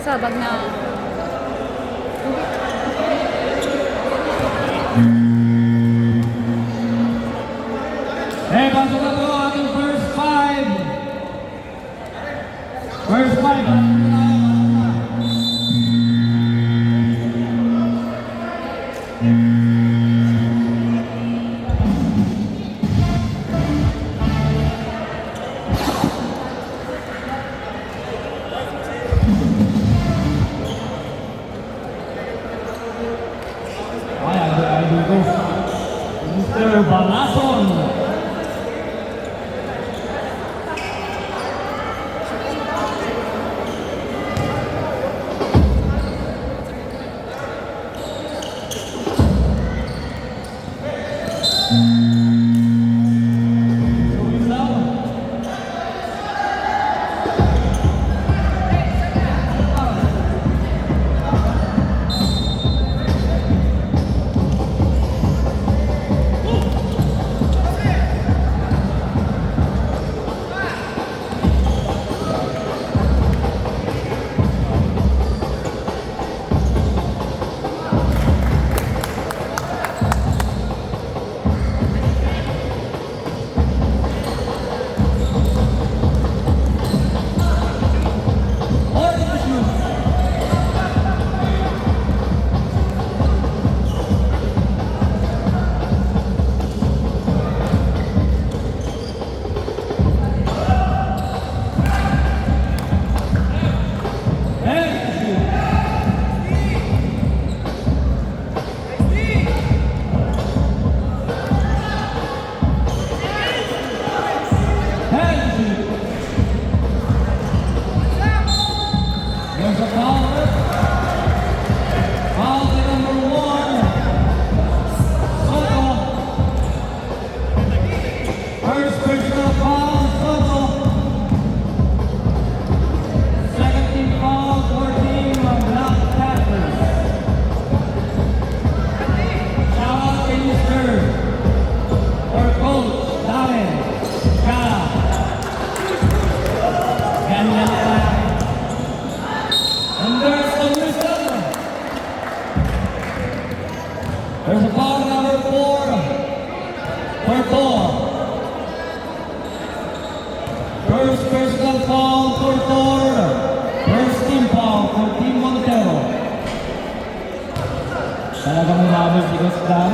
Sabag na. Eh, pasok na po ating first five. First five. Mr. Balason. There's a foul number 4 for Thor. First personal foul for Thor. First team foul for Team Montero. Talagang umabot si Gustan.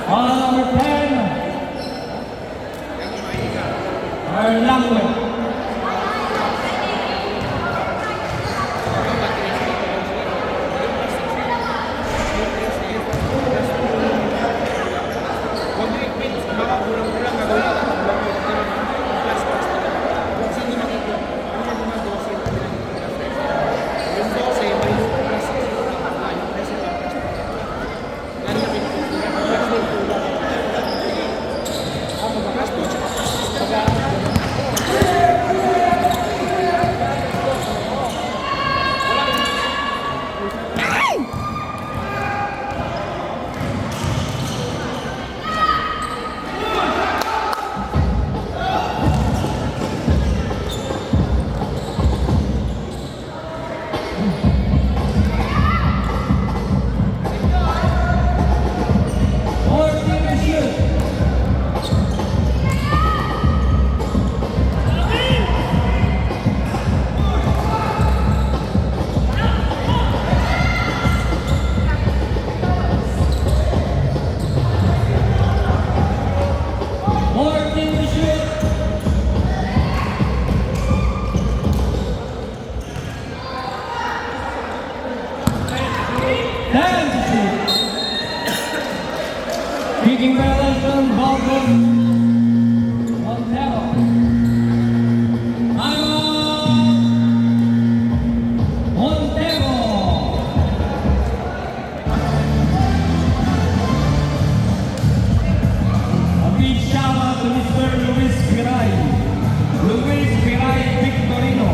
Number 10, Erlangwe. 10 to shoot. Kicking violation, ball goes Montero. Timeout. Montero. A big shout out to Mr. Luis Piray. Luis Piray Victorino.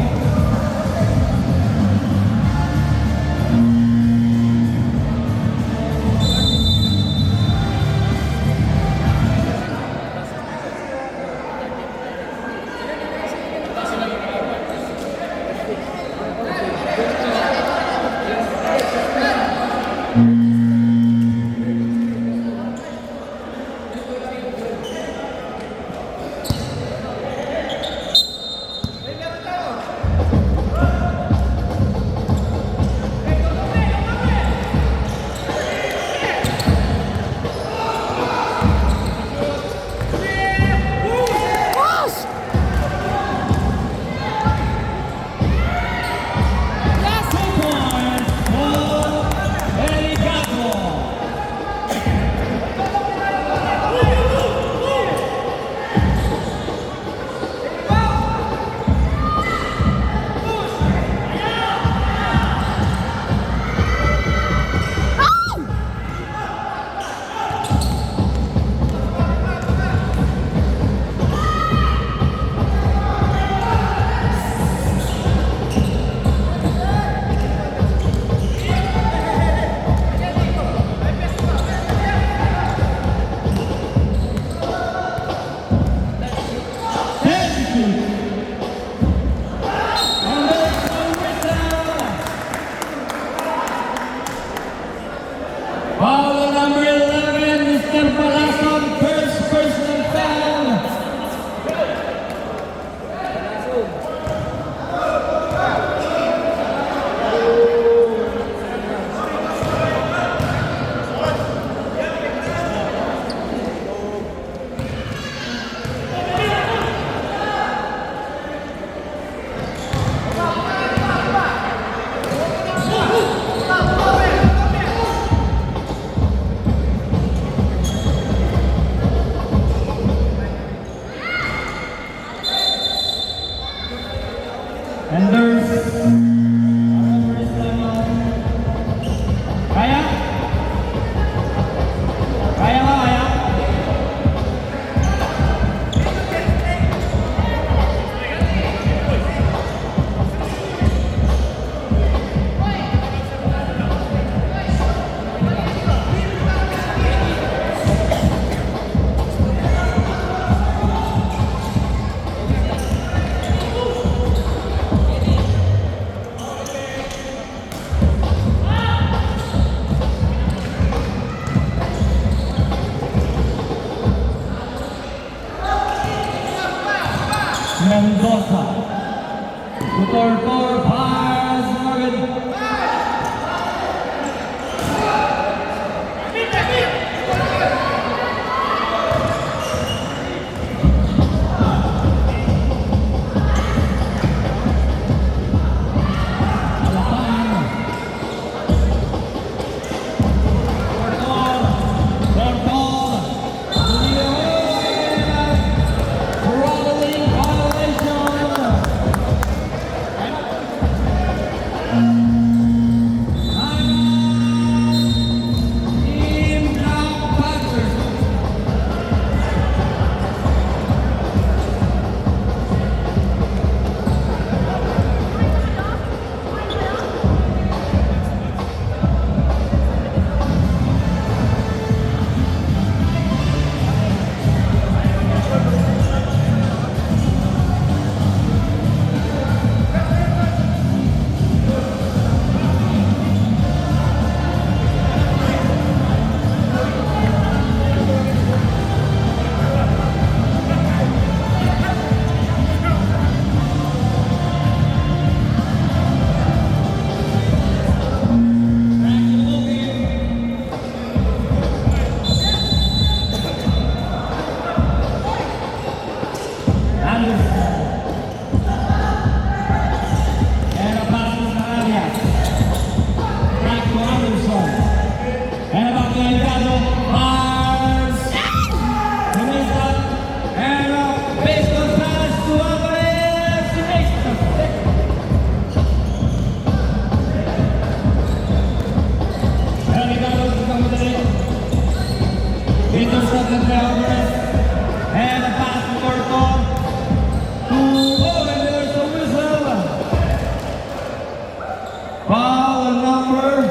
Foul number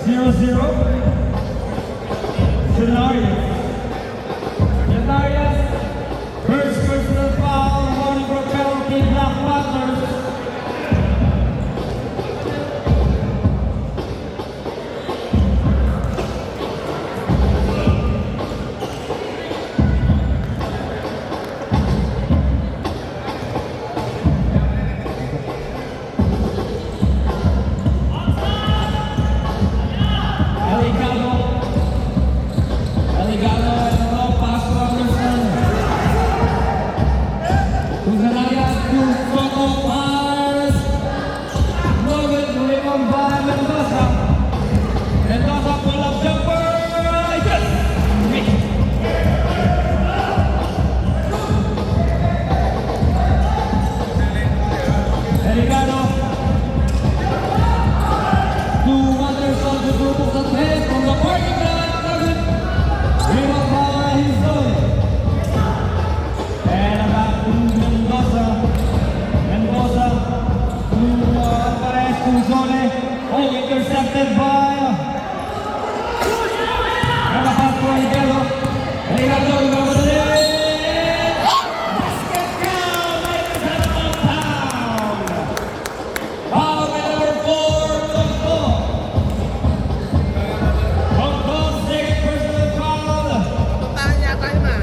00. Scenarios. Scenarios. First personal foul, warning for penalty, Black Panthers. Eligado, ito, pass to Anderson. Uzalaya, two photo pass. No good, rebound by Mendoza. Mendoza, pull-up jumper. Yes! Eligado. To Anderson, the group of the head from the parking lot. No good. Rebound by Hizon. And back to Mendoza. Mendoza to Alvarez to Zone. Oh, intercepted by Pass for Eligado. Eligado, over the net. Basket count, ladies and gentlemen. Foul by number 4, Tongko. Tongko, second personal foul. Puntahan niya tayo ma.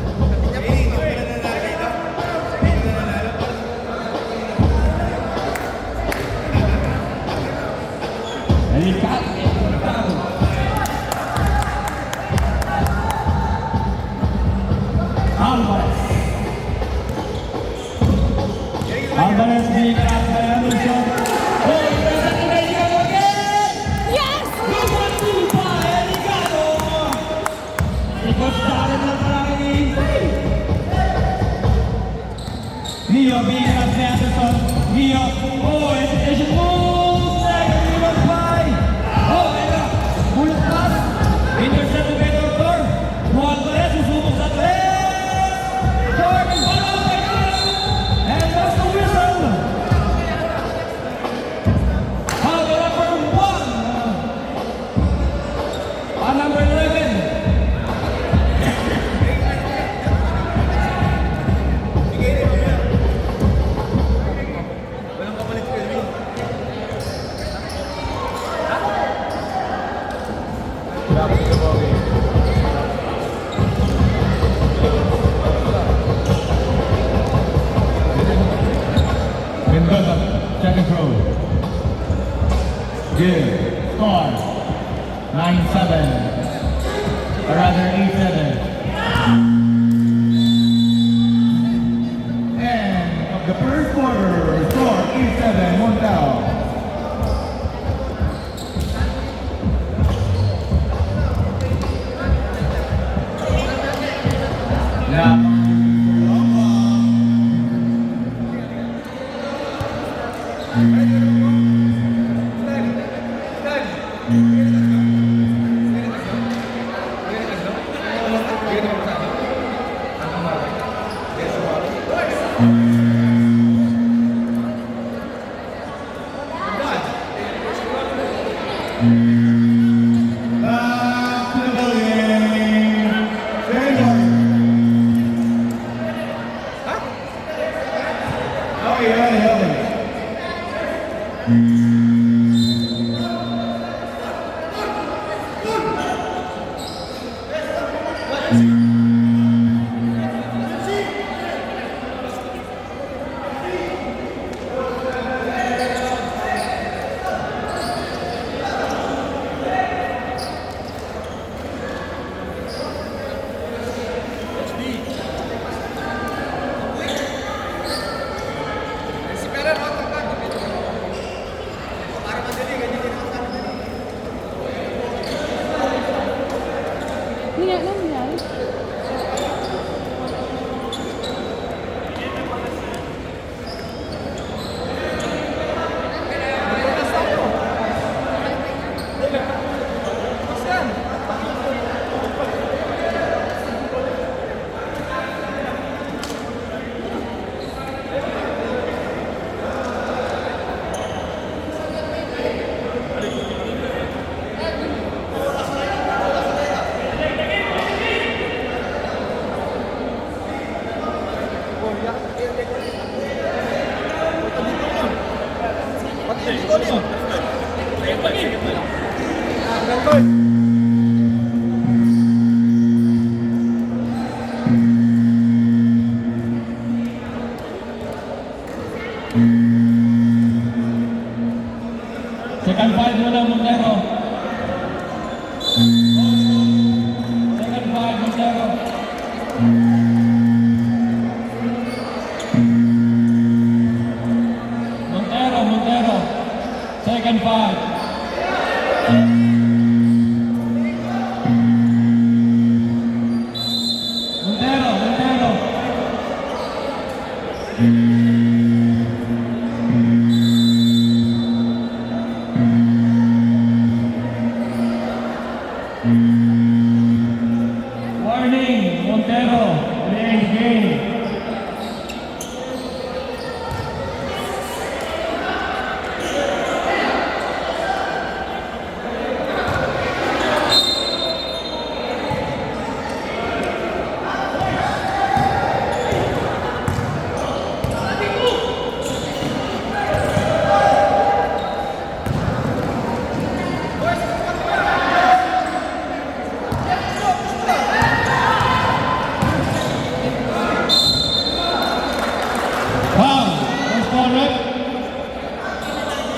Eligado. Alvarez. Alvarez being attacked by Anderson. Oh, intercepted by Eligado again. Yes! Good one, two by Eligado. Ikot started lang palagi ni Neo being attacked by Anderson. Neo. Oh, hesitation move. Second rebound by. Oh, ito. Bullet pass. Intercepted by Doctor. Alvarez susubok sa tres. Short and follow by Neo. And that's the whistle. Foul number 1. On number 11. Mendoza, second throw. Good. Score. 9-7. Or rather 8-7. End of the first quarter. Score 8-7. One down. Yeah. Back to the building. Second five muna, Montero. Second five, Montero. Montero. Second five. Montero. Warning, Montero, playing the game.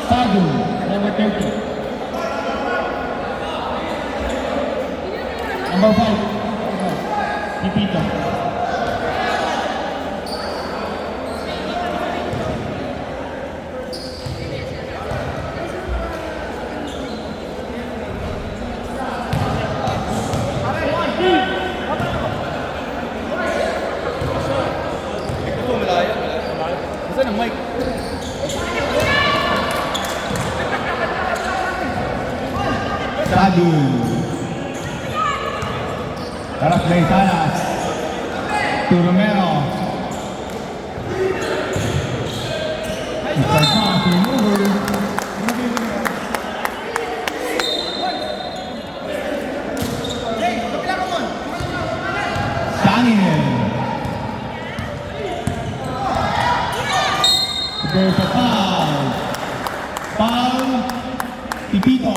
Sadu, number 30. Number 5. Pipito. Saan ang mic? Sadu. Para play Salas. To Romero. It's a pass remover. Daniel. There's a foul. Foul. Pipito.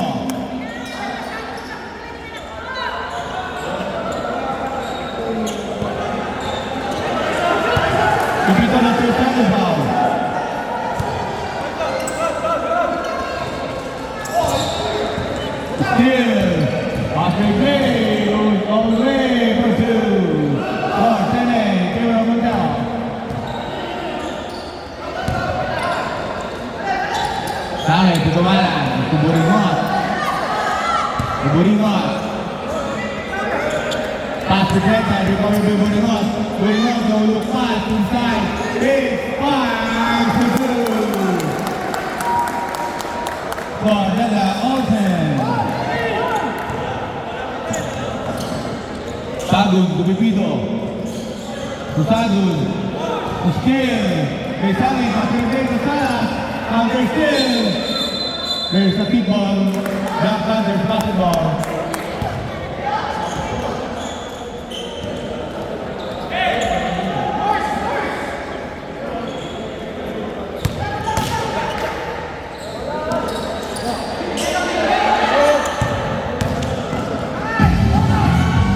Pipito na sa second foul. Still. Patrick Gray goes all the way for two. For Tene. Kira Montero. Dahil tutumalan. Buringot. Pass to Greta. Recovery by Buringot. Buringot go look fast inside. It's 5-2. For Dela Olsen. Sagun to Pipito. To Sagun. To Skill. May Sally. Patrick Gray to Salas. Counter Skill. There's a kickball. Black Panthers basketball.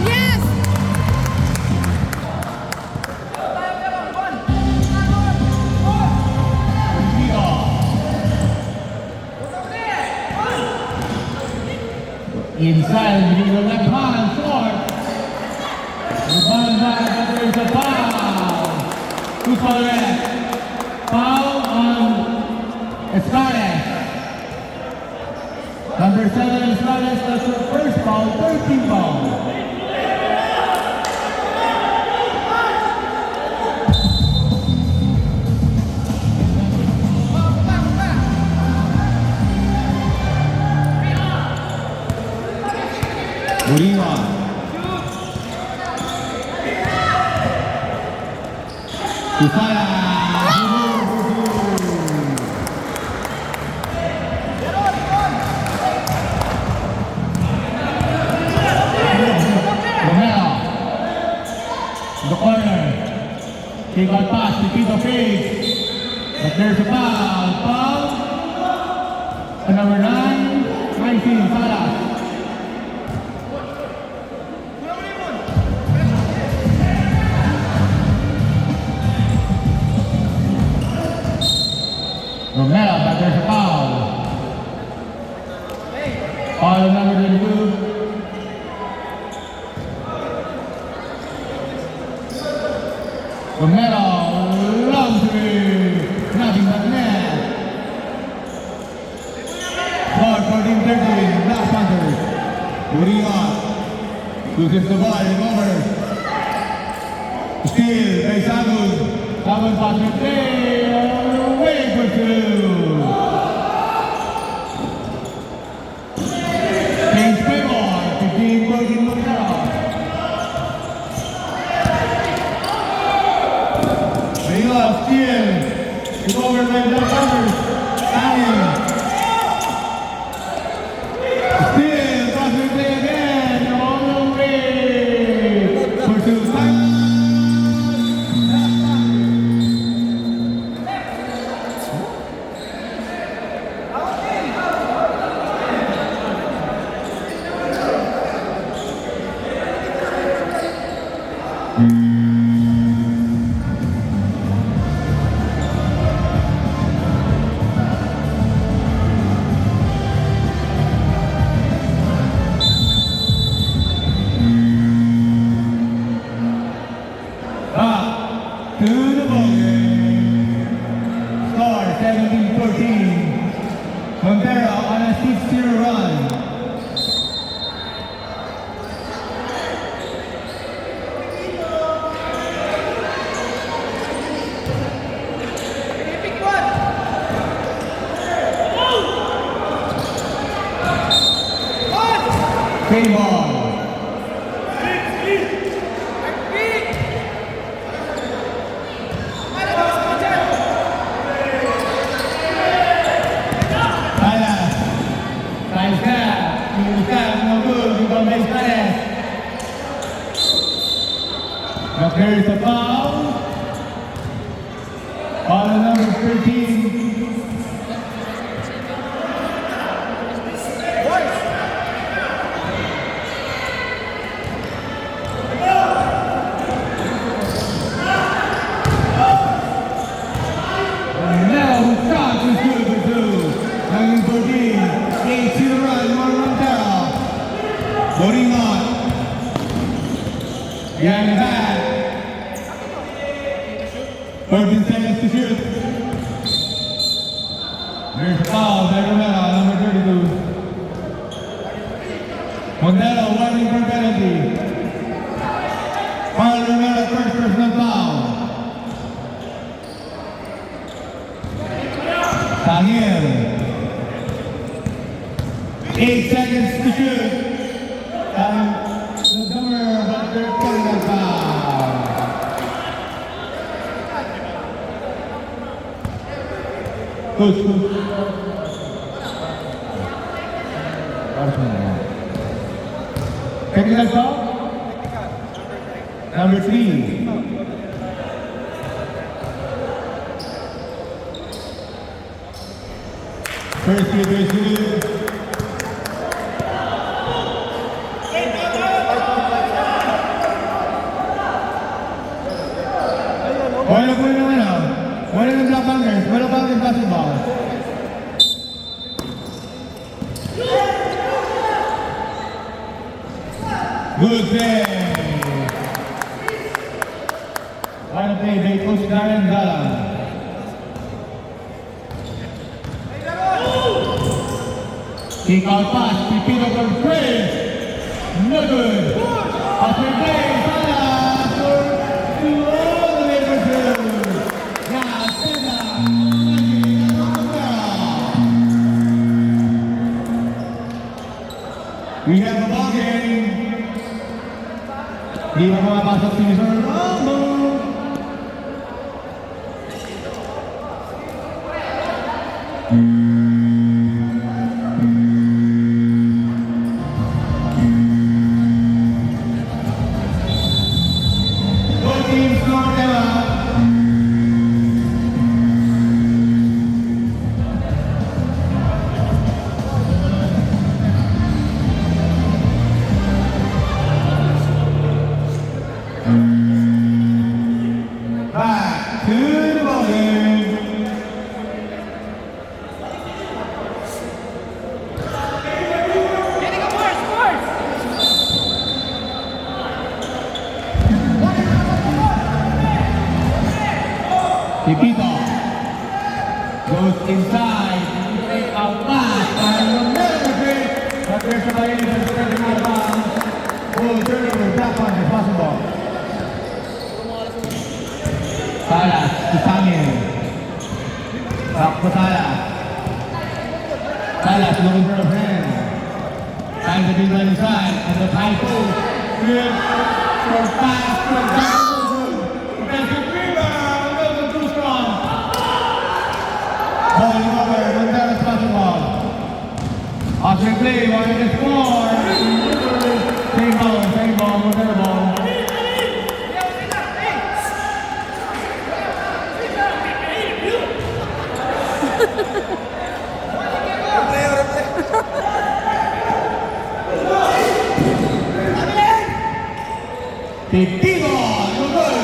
Yes! Inside, with the left hand, short. Rebound back, but there is a foul. Who's for the rest? Foul on Escares. Number 7, Escares, that's her first foul, 13 foul. Buringot. Susana. Romero. In the corner. Kick out pass to Pipito Face. But there's a foul. Foul. And number 9. 15, Salas. Romero, but there's a foul. Foul number 22. Romero, long three, nothing but net. Score 14-13, Black Panthers. Moving on. Loses the ball, over. Steal by Sagun. Sagun pass with play, away for two. Change play ball, 15-14 Romero. Moving on, steal. It's over by Black Panthers. Hanging. Still, pass with play again, all the way for two. Back to the ball game. Score 17-14. Montero on a 6-0 run. Play ball. But there is a foul. Foul number 13. And now the shot is good for two. Number 14. 8 to the run, Montero. Moving on. Behind the back. 14 seconds to shoot. There's a foul by Romero, number 32. Montero warning for penalty. Foul Romero, first personal foul. Tangil. 8 seconds to shoot. The number but they're calling a foul. Coach. Technical foul? Number 3. First free throw shooting. Wala po yung ano, wala ng Black Panthers, wala pa ng basketball. Good play. Final play by Coach Darren Galang. Kick out pass, Pipino from Chris. No good. After play, Salas for two all the way for two. Now, Sena. We have a ball game. Di ba pumapasok si Mr. Rambo? Both teams score them out. Pipito goes inside. Out pass by Romero, but there's a violation of personal bounds. Full turnover, that one is possible. Salas to Sangin. Back to Salas. Salas looking for a friend. Time to be right inside, and the high post. Good for pass from Jackson. Defensive rebound, a little too strong. Holding over, Montero possible. Offensive play, wanted to score. Same ball, Montero ball. Titigo, no good.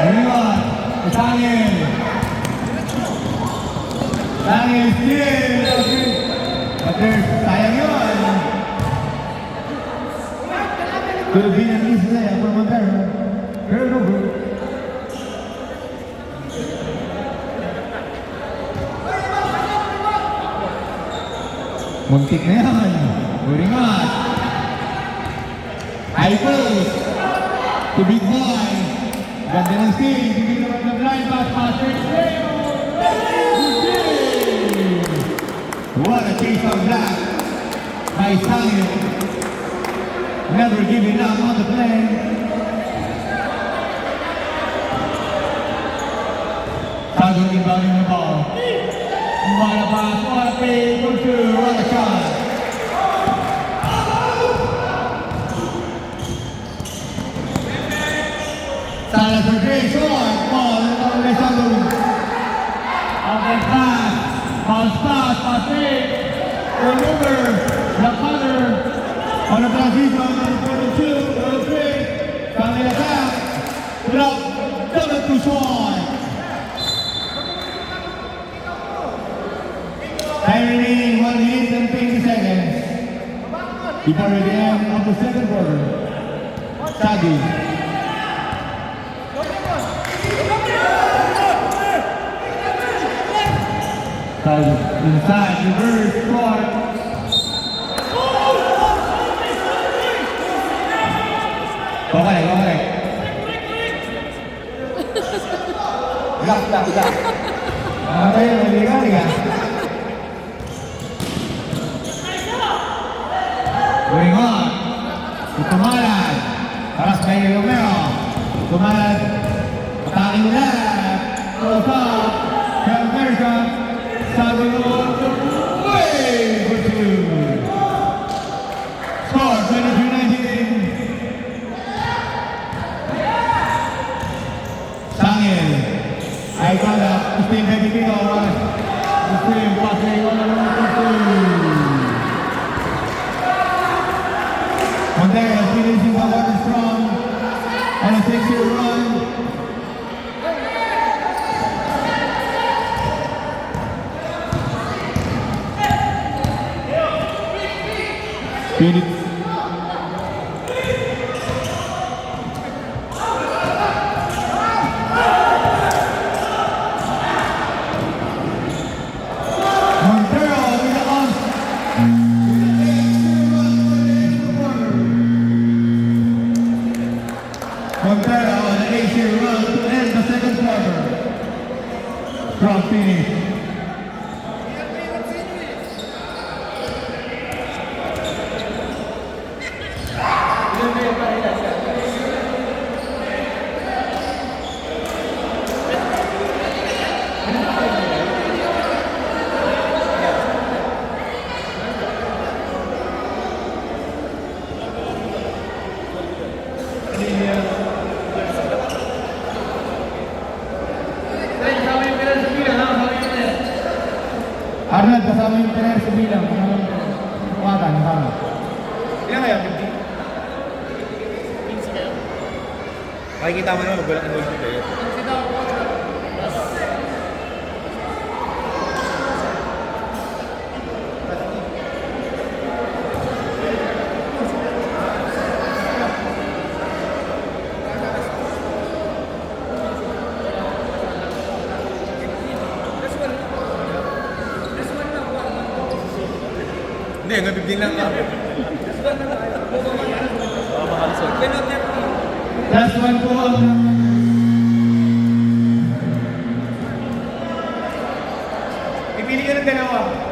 Moving Sangin. Sangin still. But there's sayang yun. Could have been an easy layup for Montero. Pero no good. Muntik na yan. Uringat. High post. To big boy. Ganda ng speed. Hindi naman na blind pass. What a chase on that by Sangin. Never giving up on the play. Sangin inbounding the ball. What a pass, what a play, for two, what a shot. Salas for three, short, ball, and Sangin. Open pass, pass three, turnover, the cutter, on the transition, on the 42, on the three, Sangin attack, put up, double to short. Time remaining 1 minute and 20 seconds before the end of the second quarter. Sagi. Sagi inside, reverse, short. Okay. Lock. Okay, liga. Going on, to Tumalan, paras kay Romero, Tumalan, attacking left, goes up, conversion, Sangin on the way for two. Score 23-19. Sangin, ay kala, Christine Pepitino, Christine passing on the run for two. Montero finishing the water strong on a 6-year run. Phoenix. Montero with the on. Montero on an 8-year run to end the second quarter. Strong finish. Arnold, kasama yung player sa bilang. Kuwatan, kasama. Ilan kaya? 50? 15 kayo? Makikita mo naman, magwalang involved kayo. Hindi, hanggang 15 lang kami. Last one po ang Pipili ka ng dalawa.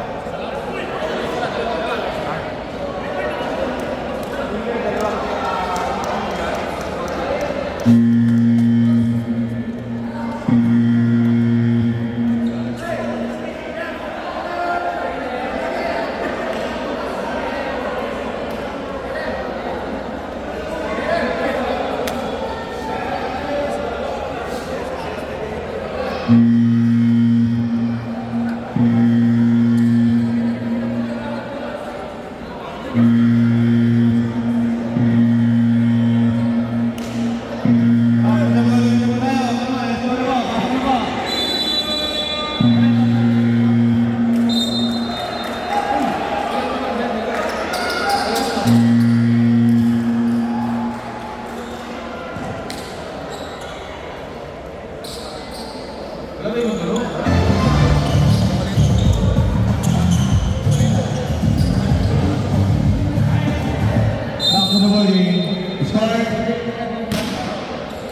back to the bowling.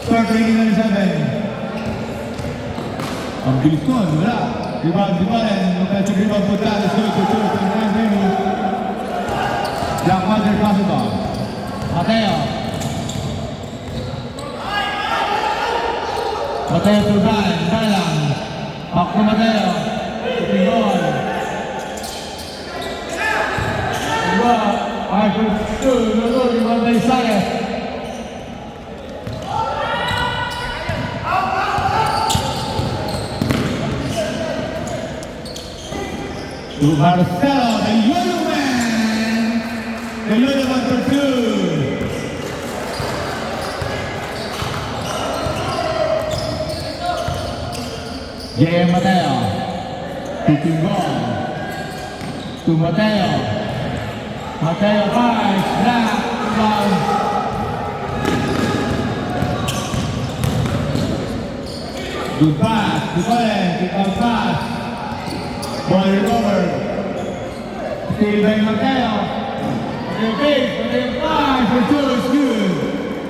Start rating na 7. Ang bilis nun, wala. Rebound, di ba rin? Offensive rebound po tayo. Jack Mother Possible. Mateo. Mateo Turban, Dalang. Back to Mateo. Tingol. Diba? Ay, two, nulog, ibang tayo sa'yo. To Marcelo, the Yo-Yo Man. The Yo-Yo Man for 2. J.M. Mateo. Titinggol. To Mateo. Mateo Pars. Black. Rebound. Good pass. Di ba rin? Kick out pass. Ball recovered. Steal by Mateo. Mateo big. Mateo Pars for 2 is good.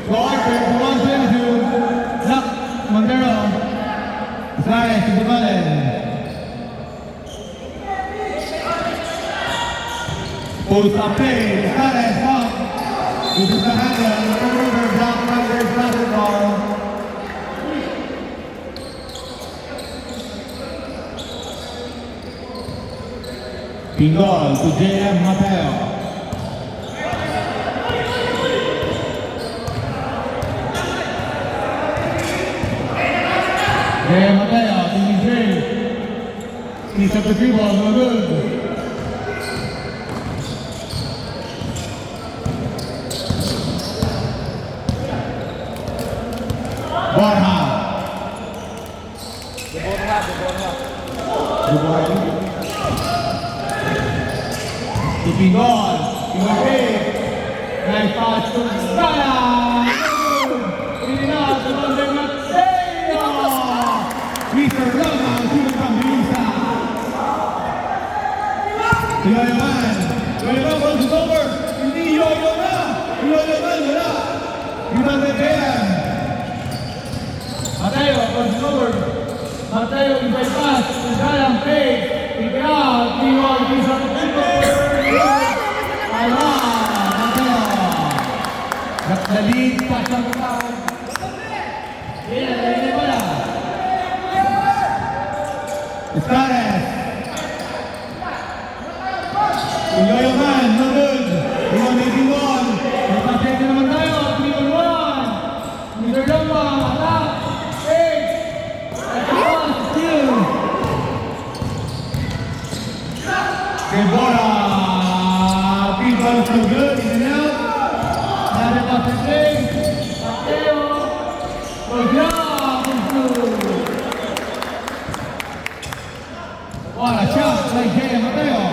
Score 21-22. Lock. Montero. Suarez to the button. Post up play. Suarez up. This is the handle. Over Black Panthers basketball. Pingol to J.M. Mateo. J.M. Mateo. Team J. Piece of the three ball. No good. Borja. To Pingol. Pingol big. Nice pass to Sala. Hindi na. Tumanda Mateo. Mr. Rama, Sulit Pambilisa. Yo-Yo Man. Yo-Yo Man, ball is over. Hindi Yo-Yo na. Yo-Yo Man, wala. Rebound by JM. Mateo, forward. Mateo, inside pass. Dalang fake. Pick out. Tingol. Piece of the three. Ala. Mateo. Nakdalit. Pass ang kasal. Hindi ba na? Suarez. Yo-Yo Man, no good. Rebound by Pingol. May pasensya naman tayo. 3-1. Mr. Lambang. Attack. Fake. At the pass. Steal. Deborah. Pingol is no good. In and out. Ada pass fake. Mateo. Ojak. What a shot by J.M. Mateo.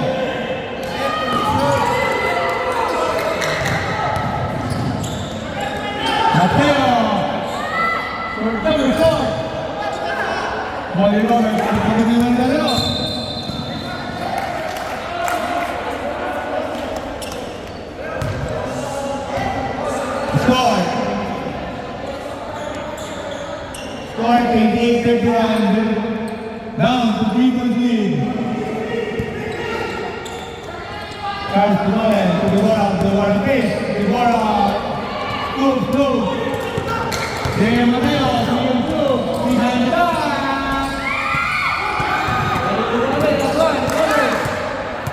Mateo. Sorteo shot. Ball recovered. Ito naman dalawa. down to 3 points lead. Charles Tunolen to Deborah Pace. Deborah, two. Jay Mateo, 3-2, behind the back.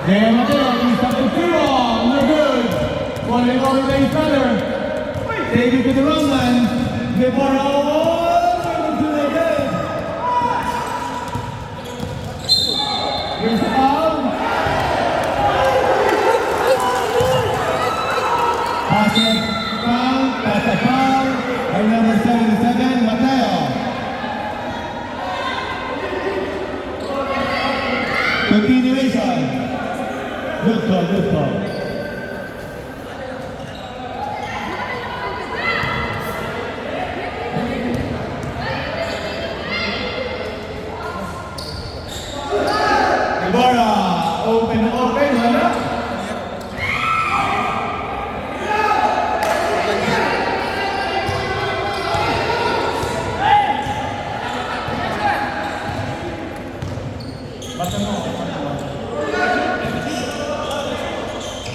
Jay Mateo, he's up to 2-1, no good. Falling over by each other. Take it to the wrong man. Deborah, to the head. Here's the foul. That's a foul. And number 77, Mateo. Continuation. Good call. Deborah, open, wala?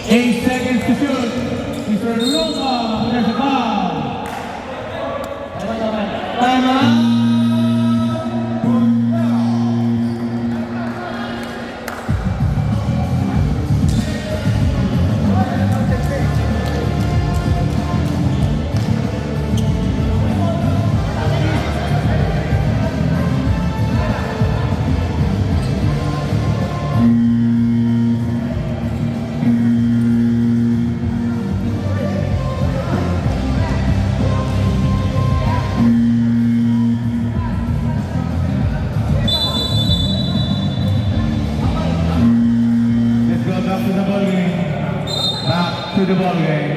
Eight seconds to shoot. Mr. Luma, there's a foul. Timeout. Back to the ball game.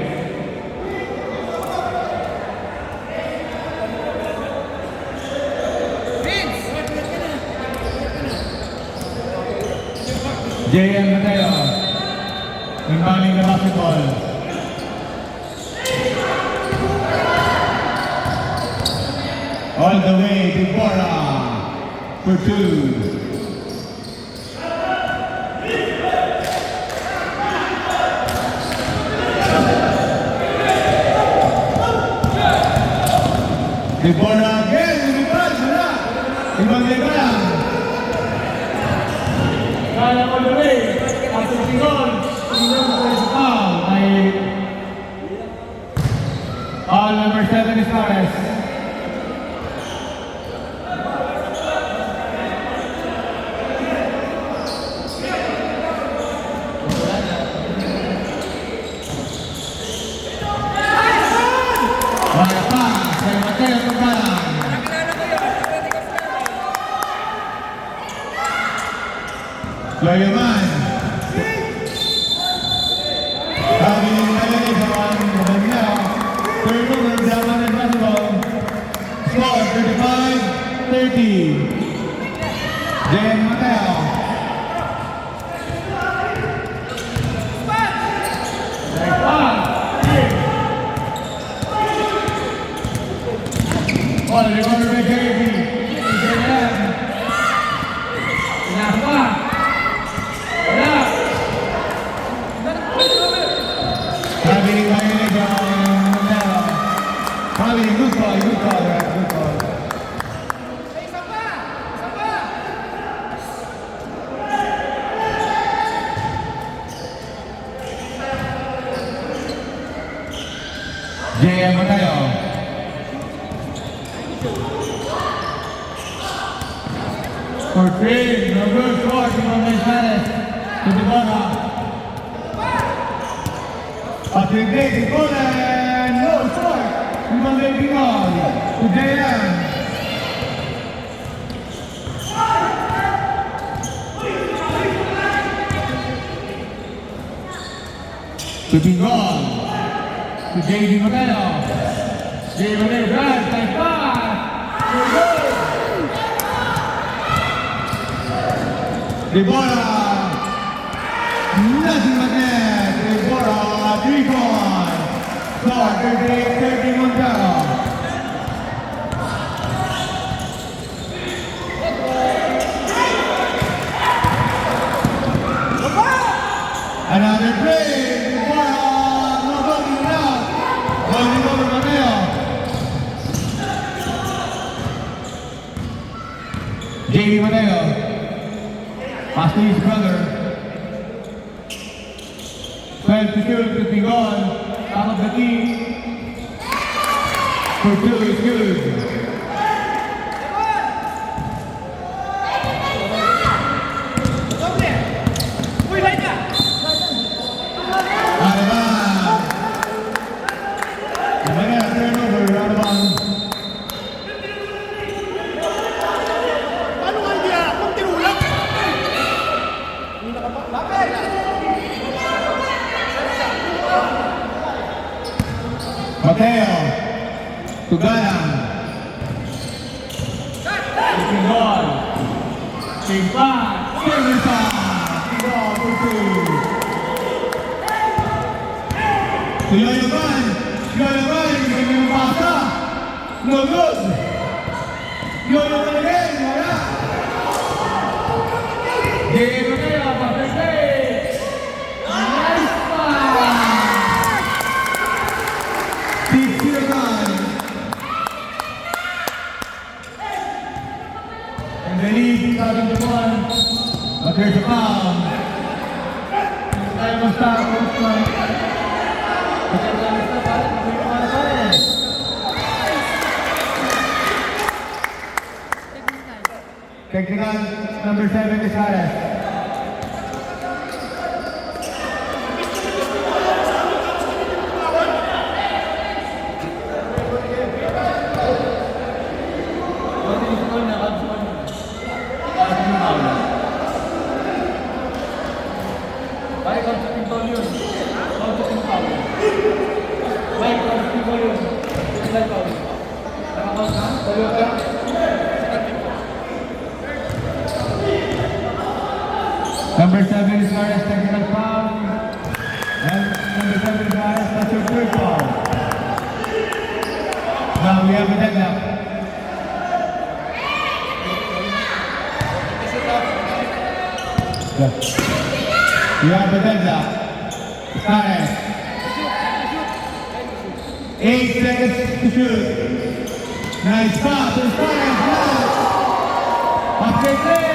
J.M. Mateo inbounding the basketball. All the way to Deborah for 2. Deborah again, ibang lang. Kaya all the way, after the goal, there's a foul by all number 7 is Torres. Loyaman. Sabi ni Nalini sa kanina, turnover, Diamond and basketball. Score 35-30. Jen Mateo. All the corner by JB. Good call, right? Good call. J.M. Mateo. For 3, no good score from Gonzalez to the bottom. Patrick Davis, goal and no score. Ibang baby ball to J.M. Shooting goal to J.D. Mateo. J.D. Mateo drives like that. Deborah, nothing but net. Deborah, 3 points. Score 38-31 down. Another play for no voting out. Voting over Mateo. JD Mateo. Pass to his brother. 12 to shoot, could be gone. Top of the key. For two is good. Mateo, Tugalang, taking ball, take back, Silversa, take ball for two. Yoyoban, hindi mo pasa, no good. Yoyoban again, wala. Diego Mateo, perfect play. Nice pass. 6-0. And the lead is starting to one. But there's a foul. Time will start with one. Technical number 7 is Harris. Number 7 is Harris, technical foul. And number 7 is Harris, that's your third foul. Now we have a deadlock. Yeah. We have a deadlock. Harris. 8 seconds to shoot. Nice pass, there's Harris, nice. Upgrade play.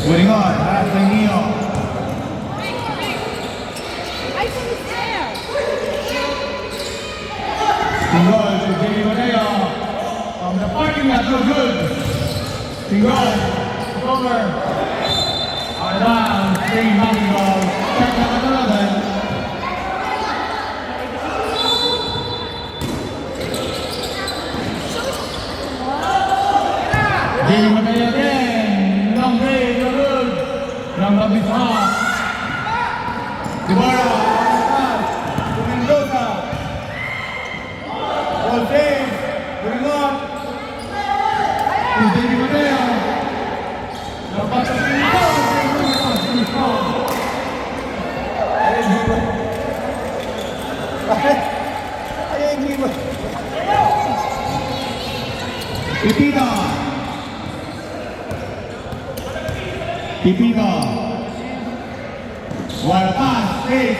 Moving on, pass by Neo. iPhone is there. Tingol to Jimmy Mateo. From the parking lot, no good. Tingol, over. Out of bounds, three volleyball. Check number 11. Jimmy Mateo again. Long break, no good. Long love is off. Ibarra, to Mendoza. All James, moving on. To Jimmy Mateo. Dapat ang Pipito. Pipito. What a pass, great.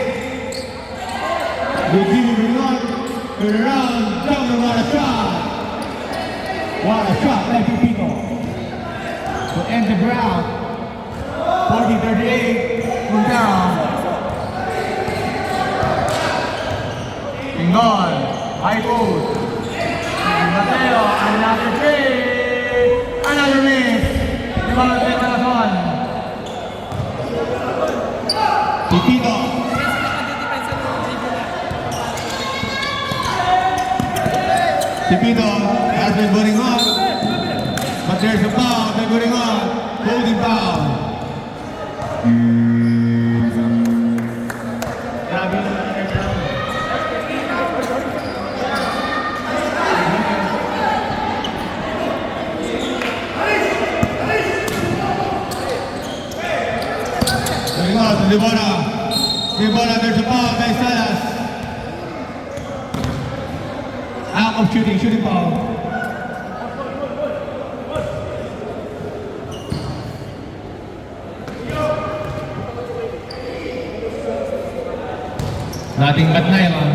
With Jimmy Ringon, turn around, down and what a shot. What a shot by Pipito. To end the ground. 40-38, from down. Ringon, high post. Mateo, another three. Another miss. Rebound by Calazon. Pipito. Pipito has been putting on. But there's a foul by putting on. Holding foul. Grabe yung Moving on to Libona. Libona, there's a foul by Salas. Out of shooting foul. Nothing but nylon.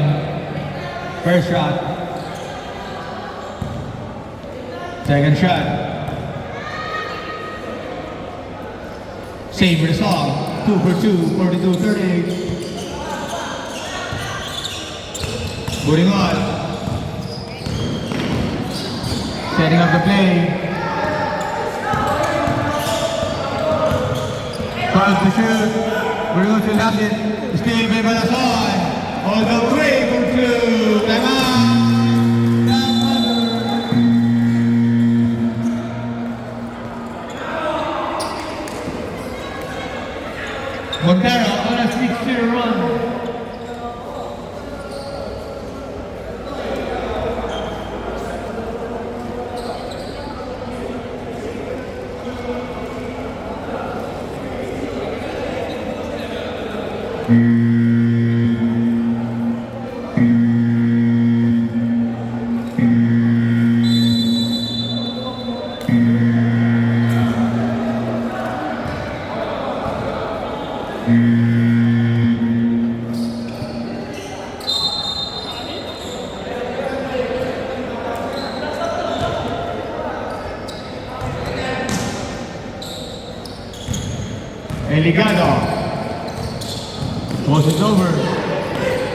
First shot. Second shot. Save for the song. 2 for 2, 42-38. Moving on. Setting up the play. 12 to shoot. Moving on to Lapid. Still by Balasoy. All the way for 2. Time out. Montero on a 6-0 run. Eligado. Toss it over.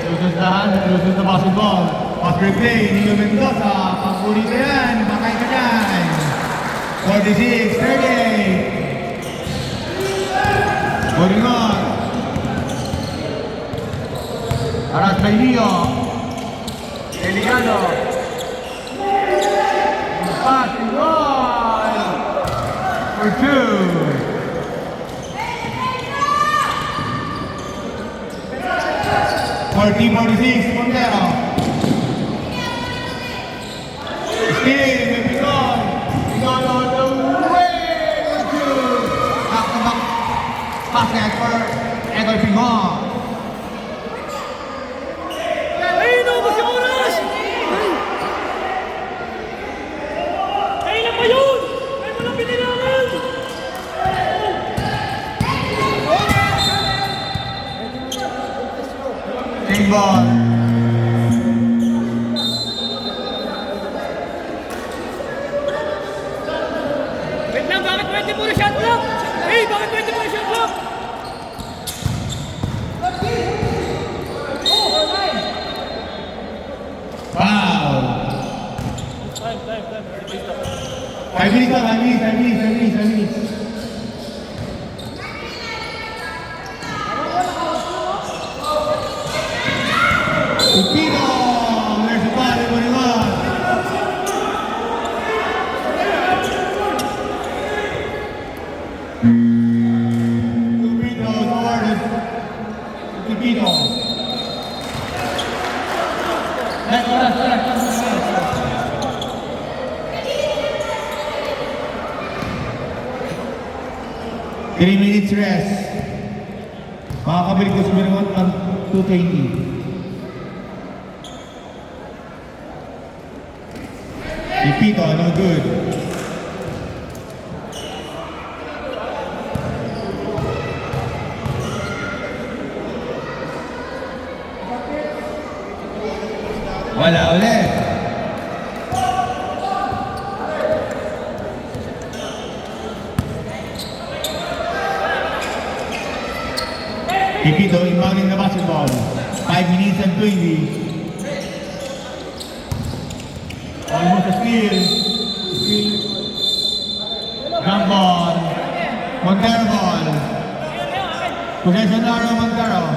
Loses the hand, loses the basketball. Pass replay, Nino Mendoza. Pangkuli ka yan, bakay ka yan. 46-38. Moving on. Aras by Neo. Eligado. Pass and goal. For 2. 40-46, Montero. Still, may Pigon. Pigon on the way to back-to-back basket for Edoy Pigon. Ayun o, mas yung oras! Kailan pa yun? Ay, walang pinilangan! Big ball. Wait lang, bakit pwede mo na shot lang? Hey, bakit pwede mo i-shot clock? Foul. Time. 5 minutes lang, 5 minutes. Pipino! There's a foul, everyone. Pipino awarded. Pipino. Three minutes rest. Makakabalik ko sa Birmont ng 220. Pipito, no good. Wala ulit. Pipito inbounding the basketball. 5 minutes and 20. Almost a steal. Jump ball. Montero ball. Possession arrow Montero.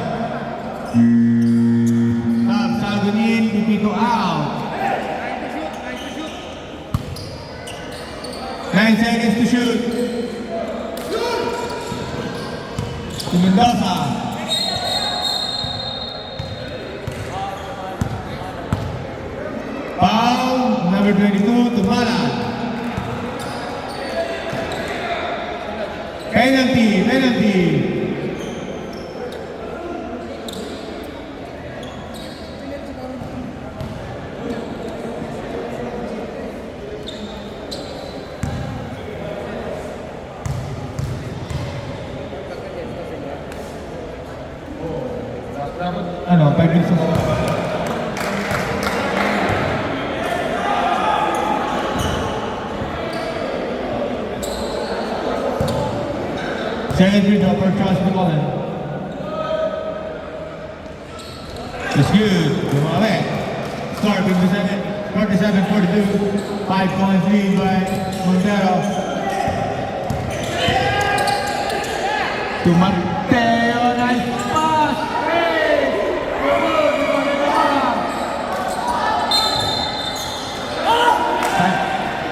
Stop, Salgonin, Pipito out. 9 seconds to shoot. To Mendoza. Foul, number 22 to Malan. Penalty. Ano, 5 minutes mo. Second free throw for Charles McCollum. It's good. Dumalik. Start 47-42. 5 points lead by Montero. To Mateo. Nice pass.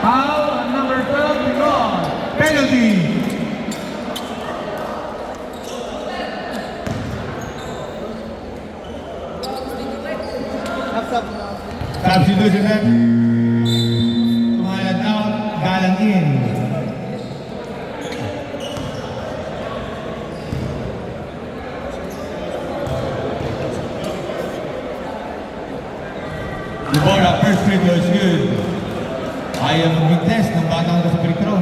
Foul on number 12. Penalty. Substitution na. Tumalan out, galang in. Deborah, first free throw is good. Ayaw mag-test ng batang ito sa free throw.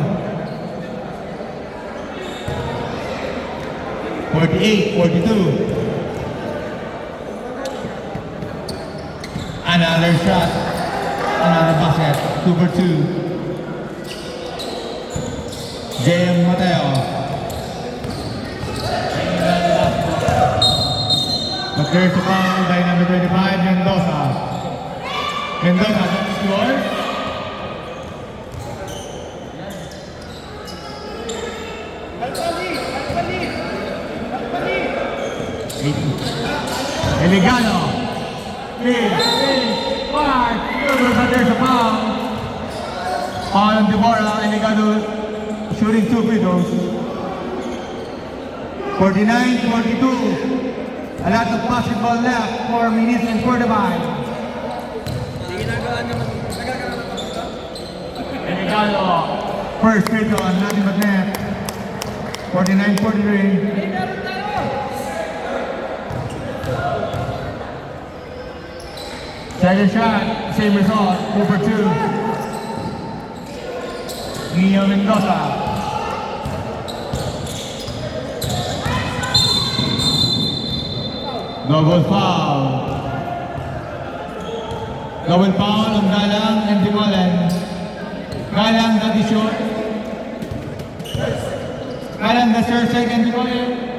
48-42. Another shot, another basket, 2 for 2. J.M. Mateo. But there's a foul by number 25, Mendoza. Mendoza, don't score. Eligano. But there's a foul on Deborah, and they got to shooting 2 free throws. 49-42. A lot of basketball left. 4 minutes and 45. And they got first free throw on nothing but net. 49-43. Second shot, same result, 2 for 2. Nino Mendoza. Double foul. Double foul ng Galang and Dimolen. Galang got the shot. Galang That's your second point.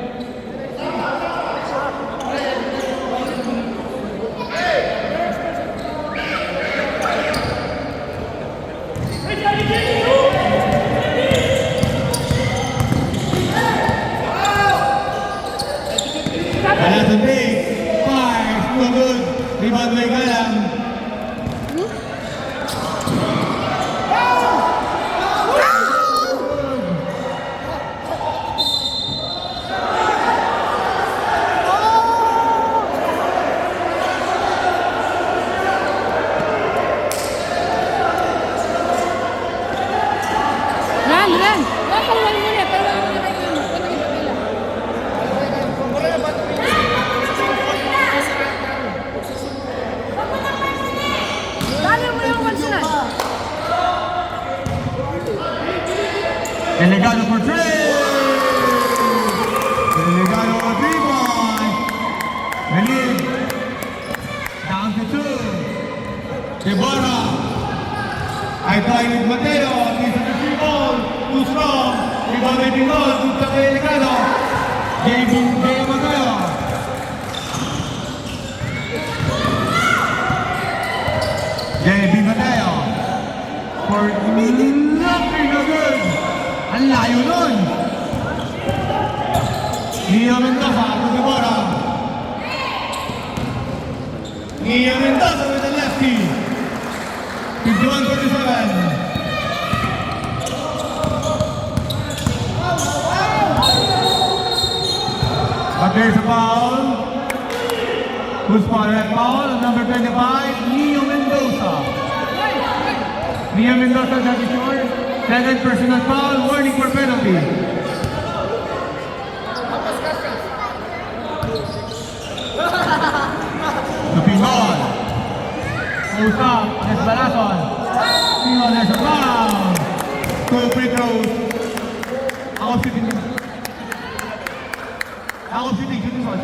That's a big fire. Still good. Rebound by Galang. Ran, Ran. Pawal mo na. Pawal mo na kayo. Pwede kayo pabila. Dali mo yung konsulat. Delegado for three. Delegado for 3-point. The lead. Down to 2. Deborah. I tried with Mateo. He's at the 3-ball. Too strong. Rebound by Pingol. Good sa kay Delegado. J.B. Mateo. J.B. Mateo. For nothing no good. Ang layo nun. Nia Mendoza to Deborah. Nia Mendoza with the lefty. 51-47. But there's a foul. Who's for that foul? Number 25, Neo Mendoza. Neo Mendoza, that is yours. Second personal foul, warning for penalty. To Pingol. Post up, Esbalason. Pingol, there's a foul. 2 free throws. Ako shooting. Ako shooting ball.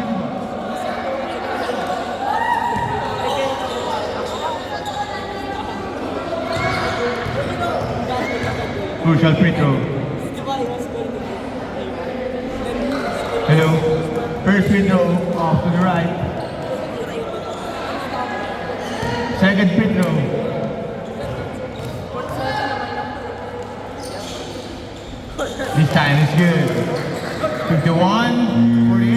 Crucial free throw. Hello. First free throw off to the right. Second free throw. This time is good. 51-48.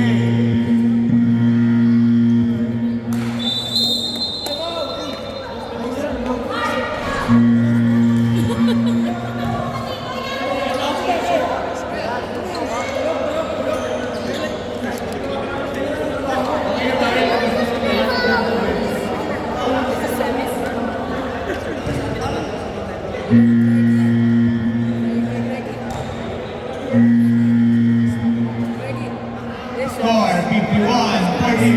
Score 51-40.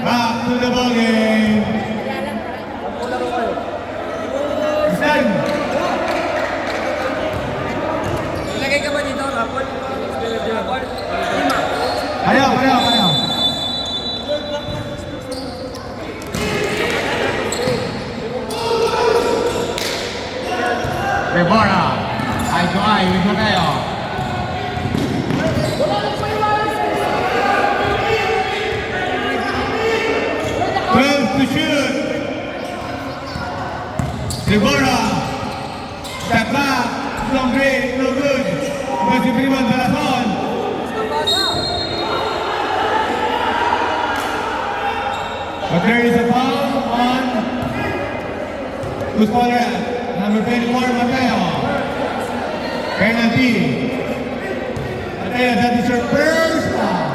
Back to the ball game. Stand. Ilagay ka ba dito, Rapol? Pareho. Deborah. Eye to eye with Mateo. To shoot. Deborah. Step back. Long range. No good. Masih Priman Balason. But there is a foul on who's calling it? Number 24, Mateo. Penalty. Mateo, that is your first foul.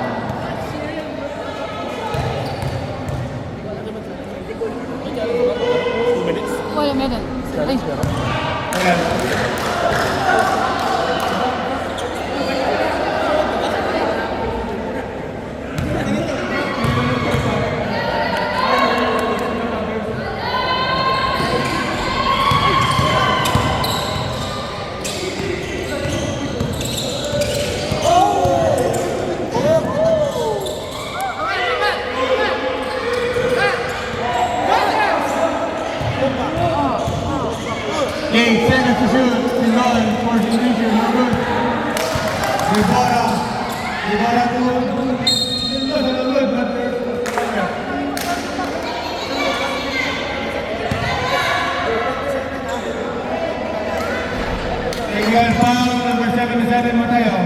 Wala, meron. Ay. Okay, seconds to shoot. Pingol, 14 inches, no good. Ibarra to Mendoza, no good, but Illegal foul, number 77, Mateo.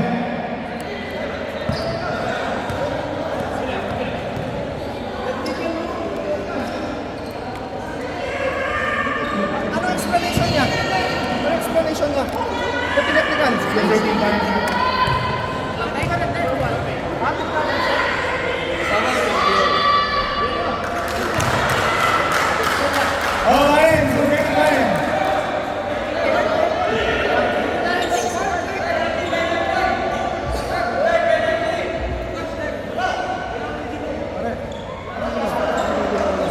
Ano explanation niya? Ano explanation niya? Ba't tinatigan? Oh, Ryan, okay, Ryan.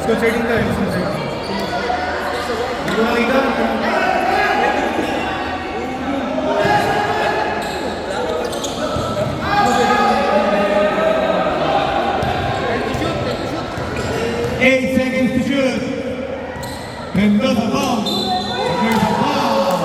Concerning tayo. Hindi ko nakita. Eight seconds to shoot. Mendoza bomb. There's a foul.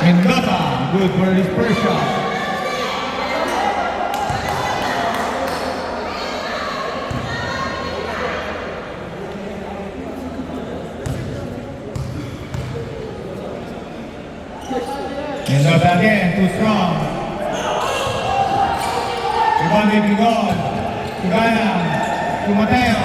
Mendoza, good for his first shot. Mendoza again, too strong. Rebound may be gone. To Gana, to Mateo.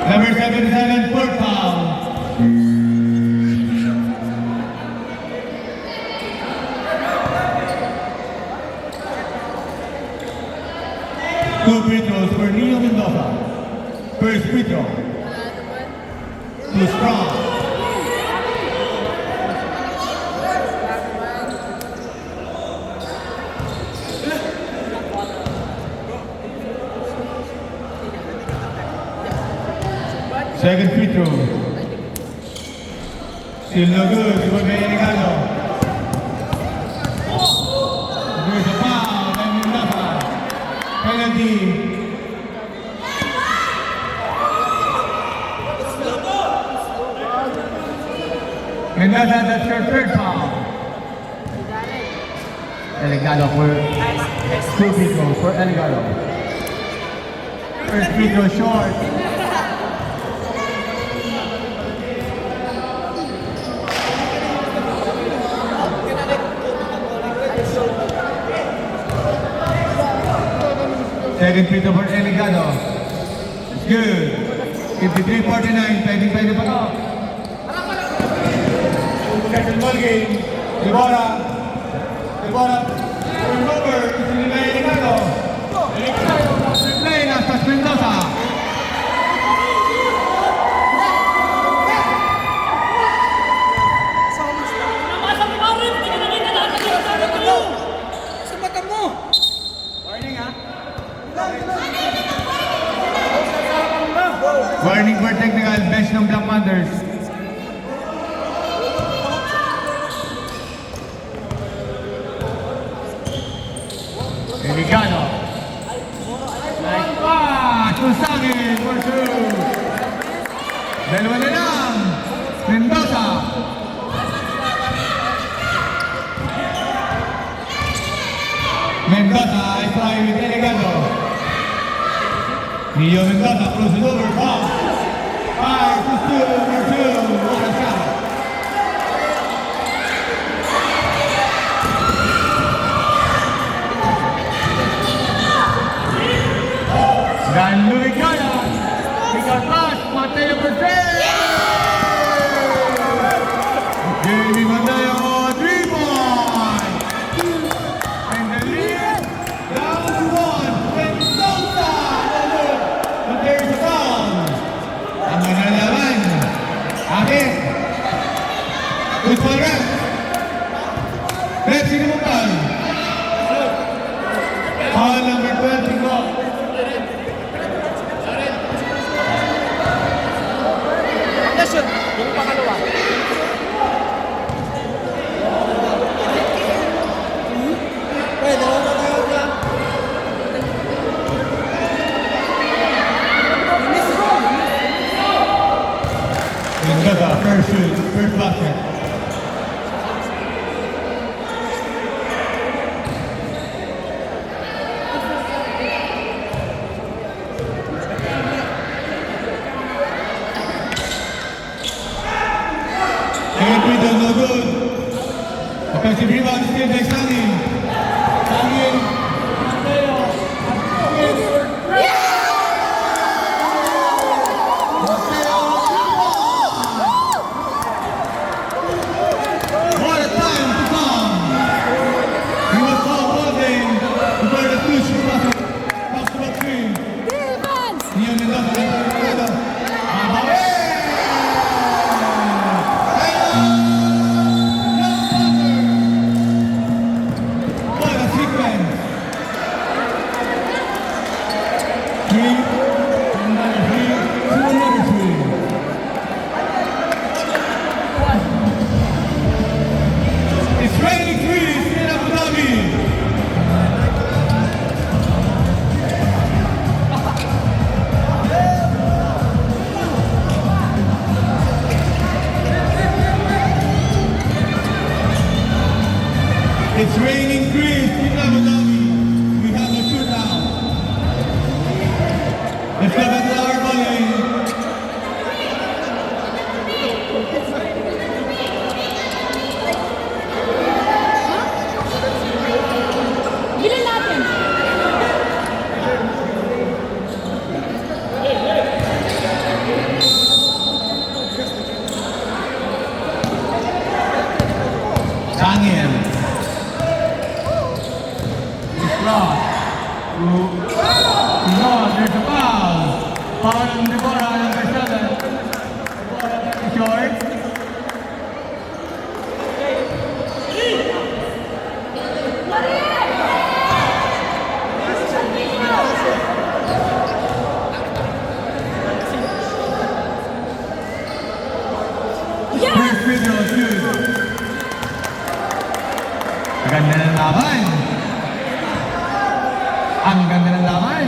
Number 77, fourth foul. Two free throws for Neo Mendoza. First free throw. Too strong. Second free throw. Still no good. It was very Regalo. There's a foul by Mendoza. Penalty. Mendoza, that's your third foul. Eligado for two free throws for Eligado. First free throw short. Second free throw for Eligado. It's good. 53-49. Pwede pa to. Second ball game. Ibarra. Turnover. Ito nila Eligado. Play na sa Mendoza. Namasa mo ba rin? Hindi ka nakita natin yung sabi ko. Sa mata mo! Warning for technical bench ng Black Panthers. Eligado. Nice pass to Sagin for two. Dalawa na lang. Mendoza. Mendoza is trying with Eligado. Neo Mendoza crosses over. Bomb. 5-2 for two. What a shot. Dan Luigana. He got lost. Mateo Bertrand. Second free throw, no good. Offensive rebound still by Sunny. Sunny. What a time to come. He was so holding before the push pass to the screen. Defense! Neon Mendoza. What a sequence. Three, another three, two, another three. It's raining threes in Abu Dhabi. It's raining threes in Abu Dhabi. We have a shootout. Let's go back to our bowling. Bilhin natin. Daniel. It's cross. No, there's a foul. Foul on Deborah, number 7. Deborah, short. First free throw, shoot. Ganda ng laban. Ang ganda ng laban.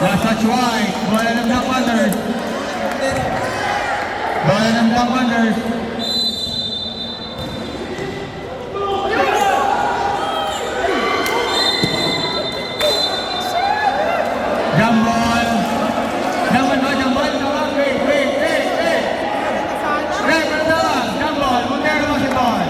Last touch white. Bola ng Black Panthers. Bola ng Black Panthers. Jump ball. Jump ball. Wait. Right, jump ball. Montero basketball.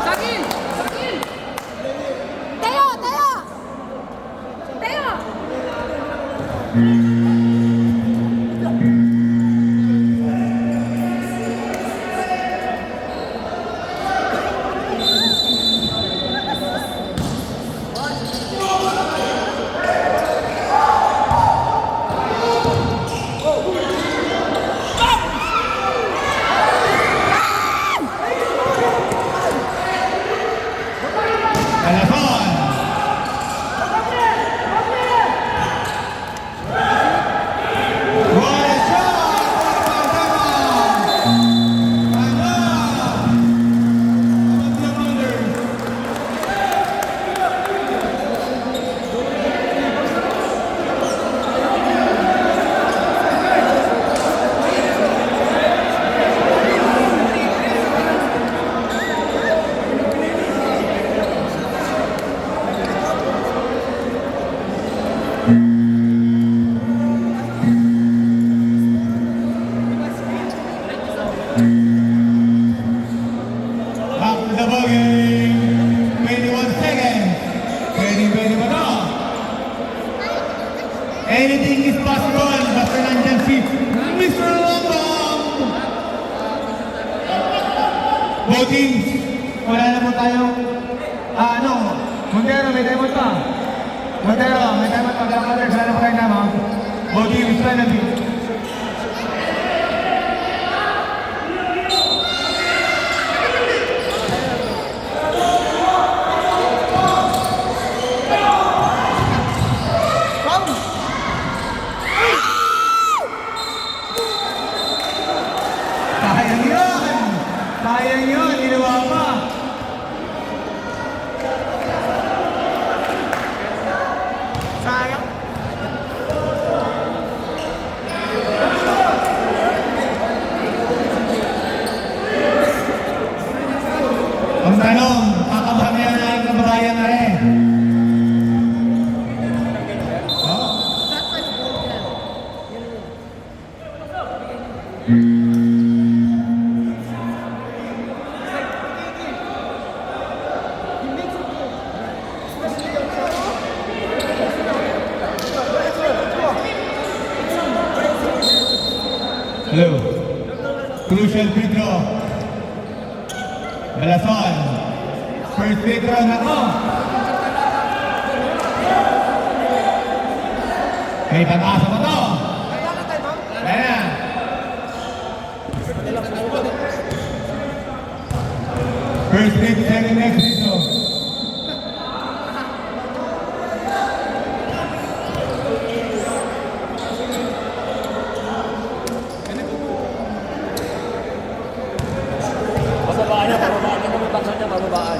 Tayo! Calazón. What a shot! Back to the ball game. 21 seconds. Pwede ba to? Anything is possible. Basta nandyan si Mr. Lombong. Both teams. Wala na po tayong Montero, may timeout pa. Montero, may timeout pa. Black Panthers, wala na po tayo naman. Both teams, penalty. Sayang yun, ginawa pa. Sayang. Ang tanong, kakabahan na yan ang kababayan na rin. Oh? That's like gold yan. Hello. Crucial free throw. Balason. First free throw na to. May pag-asa pa to. Kaya na. First free throw, second next free throw. Bababaan niya, bababaan. Ano may baksa niya, bababaan.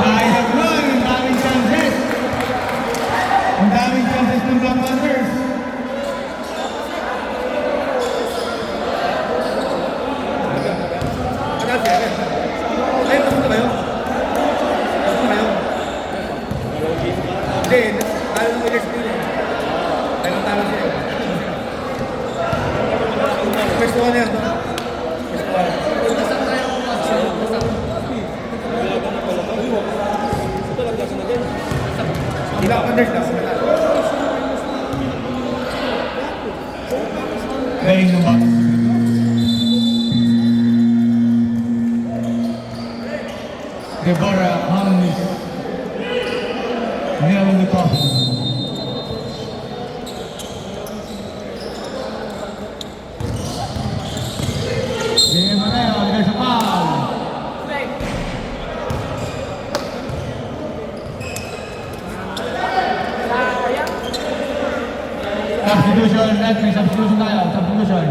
Sayang nun, ang daming chances. Ang daming chances ng Black Panthers. Ay, tapos na kayo? Tapos na kayo? Hindi, talo ng Winners Green eh. Talo siya eh. First one yan. First one. Black Panthers lang. Playing the box. Deborah Holmes. Nailing the coffin. Sige mo tayo, hanggang sa foul. Substitution, net, may substitution tayo, substitution.